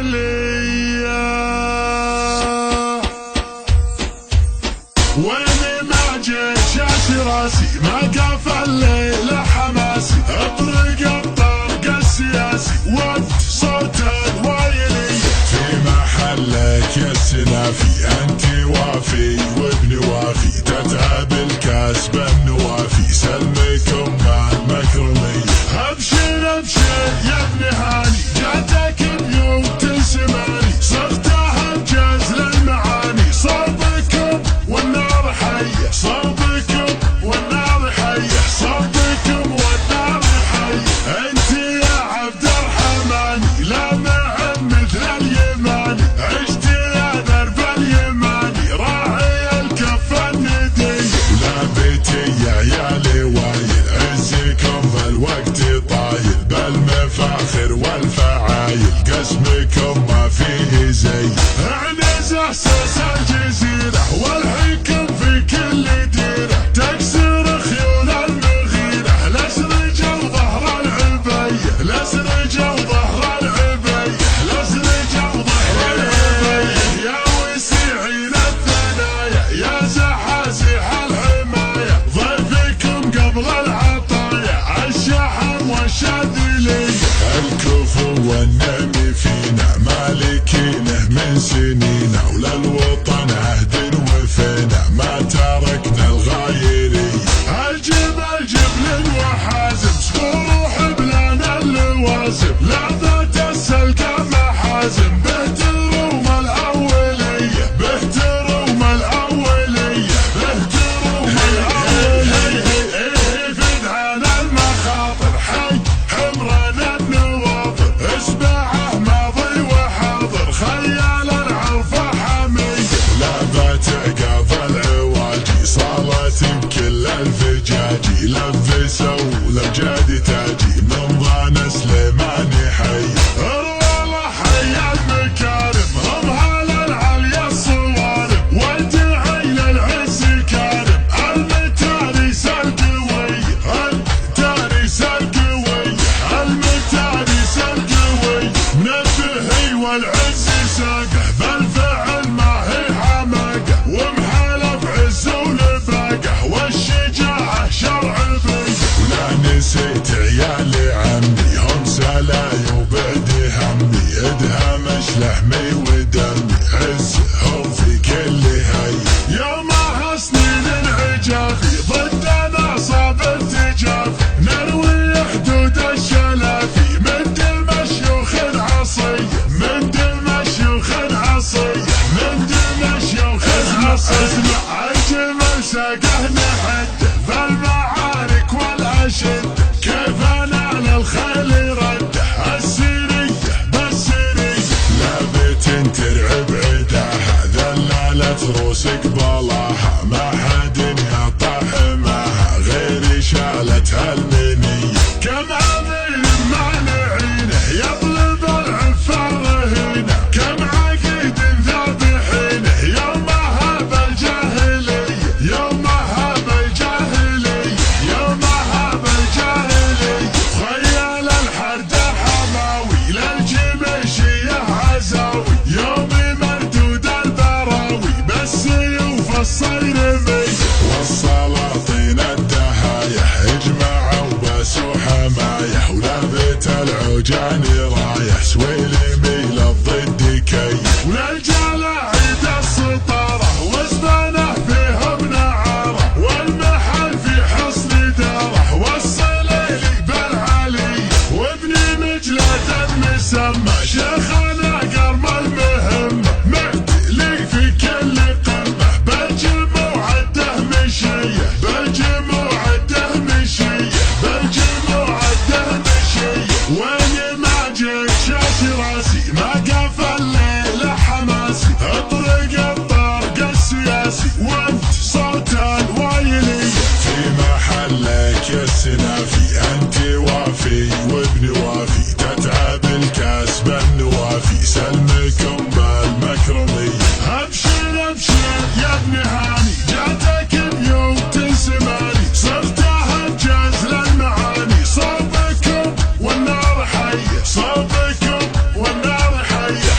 الجاهلية. ويني ما جيت شاش راسي ما قاف الليلة حماسي، اطرق الطرق السياسي وانت صوت الوايلية. في محلك يا السنافي انت وافي وابن وافي، تتعب الكاس بالنوافي سلمكم مع المكرمية. ابشر ابشر يا ابن هاني جاتك بيوت سماني، صرتها الجاز للمعاني، صوبكم والنار حية، صوبكم والنار حية، صوبكم والنار حية. انت يا عبد الرحمن لامع مثل اليماني، عشت يا درب اليماني راعي الكف الندي. ولا بيتي يا عيالي وايل عزكم بالوقت طايل، بالمفاخر والفعايل قسمكم ما فيه زي. اعنز احساس الجزيرة والحكم في كل ديرة، تكسر خيول المغيرة لسرج وظهر العبية، لسرج وظهر العبية، لسرج وظهر العبية. يا وسيعين الثنايا يا زحازح الحماية، ضيفكم قبل العطايا الشحم والشاذلية. الكفو والنعم فينا مالكينه من سنينا، وللوطن عهد وفينا ما تركنا الغايرية. الجبل جبل وحازم صخور وحبلان اللوازم، لاذات السلكة محازم بهتروم الأولية، بهتروم الأولية، بهتروم الأولية. فدعان المخاطر حي حمران النواطر، اسمعه ماضي وحاضر خيال العرفة حمية. لعبة عقاب العواجي صارت بكل الفجاجي، لبسوا لجادي تاجي من ضان سليماني حي. والله حي المكارم هم هلا العليا الصوارم، والدعي للعز كارم المتاريس القوي، المتاريس القوي، المتاريس القوي. نبهي والعز ساقه بالفعل ما هي حماقه، ومحالف عز ونفاقه والشجاعة شرع بي. ولا نسيت عيالي عمي هم سلاي وبعد همي، ادهم لحمي ودمي عزهم في كل هي. يومها سنين العجافي ضدنا صاب التجافي، نروي حدود الشلافي من دم شيوخ العصية، من دم شيوخ العصية، من دم شيوخ العصية. اسمع الجمل ساقه نحده بالمعارك والأشد، كيف نال الخيل رده السيرية بالسيرية. لابت ترعب عداها ذلالت روسك بلاها، ما حد يقطع حماها غيري شالتها المنية. كم عميل مانعينه يطلب العفة رهينه، كم عقيد ذابحينه يومها بالجاهلية، يومها بالجاهلية، يومها بالجاهلية. خيال الحرد حماوي للجميشية عزاوي، يومي مردود البراوي بالسيوف الصيرمي. والسلاطين الدهاية اجمعوا باسوا حماية، ولابت العوجان راية سويلي ميل الضد كي. وللجلاعيد السطارة وزبانه فيهم نعارة، والمحل في حصن داره والصليلي بالعلي، وابن مجلة مسمى شيخنا قرم المهمة، معتلي في كل قمة بالجموع الدهمشية، بالجموع الدهمشية، بالجموع الدهمشية. ويني ما جيت شاش راسي ما قاف الليلة حماسي، اطرق الطرق السياسي وانت صوت الوايلية. في محلك يا السنافي انت وافي وابن وافي، تتعب الكاس بالنوافي سلمكم بالمكرمية. ابشر ابشر يا ابن هاني جاتك بيوت سماني، صرتها الجاز للمعاني، صوبكم والنار حية، صوبكم والنار حية،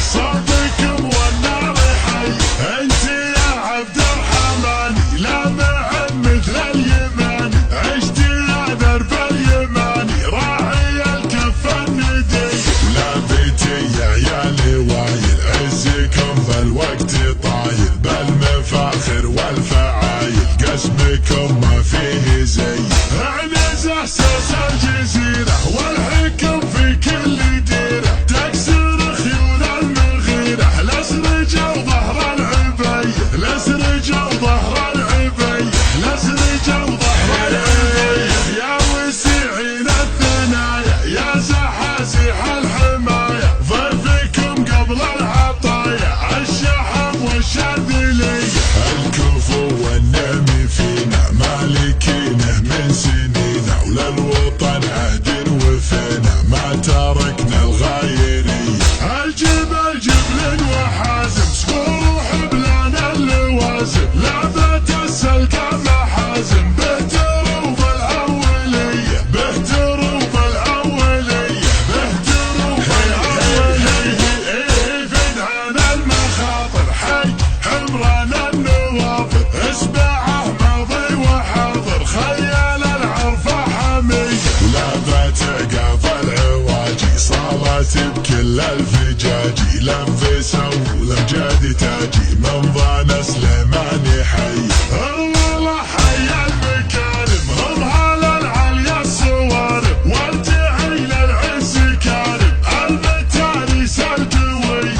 قبل العطايا الشحم والشاذلية. الكفو والنمي فينا مالكينه من سنينا، وللوطن عهد وفينا ما تركنا الغايرية. الجبل جبل وحازم صخور وحبلان اللوازم، لعبة السلكة محازم بهتروا بالأولية، بهتروا بالأولية، بهتروا بالأولية. فدعنا المخاطر حي حمران النوافذ، اسمعه ماضي وحاضر خيال العرفة حمية. لعبة قاف العواجي صارت بكل الفجاجي، لنفسوا لمجاد تاجي من ظن سليماني حي. والله حي المكارم هم هلا العليا الصوارم، وارجعي للعز كارم المتاريس القوي،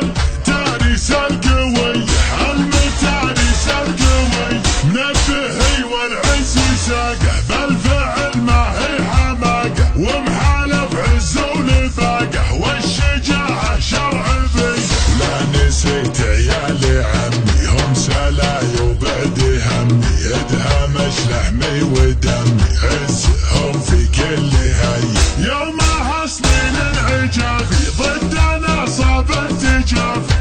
التاريس القوي، المتاريس القوي. منبهي والعز ساقه بالفعل ما هي حماقه، ومحالف عز ونفاقه والشجاعه شرع بي. لا نسيت عيالي عمي هم سلاي وبعد همي، ادهم لحمي ودمي عزهم في كل هي. يوم حصلين العجافي ضدنا صابت جافي،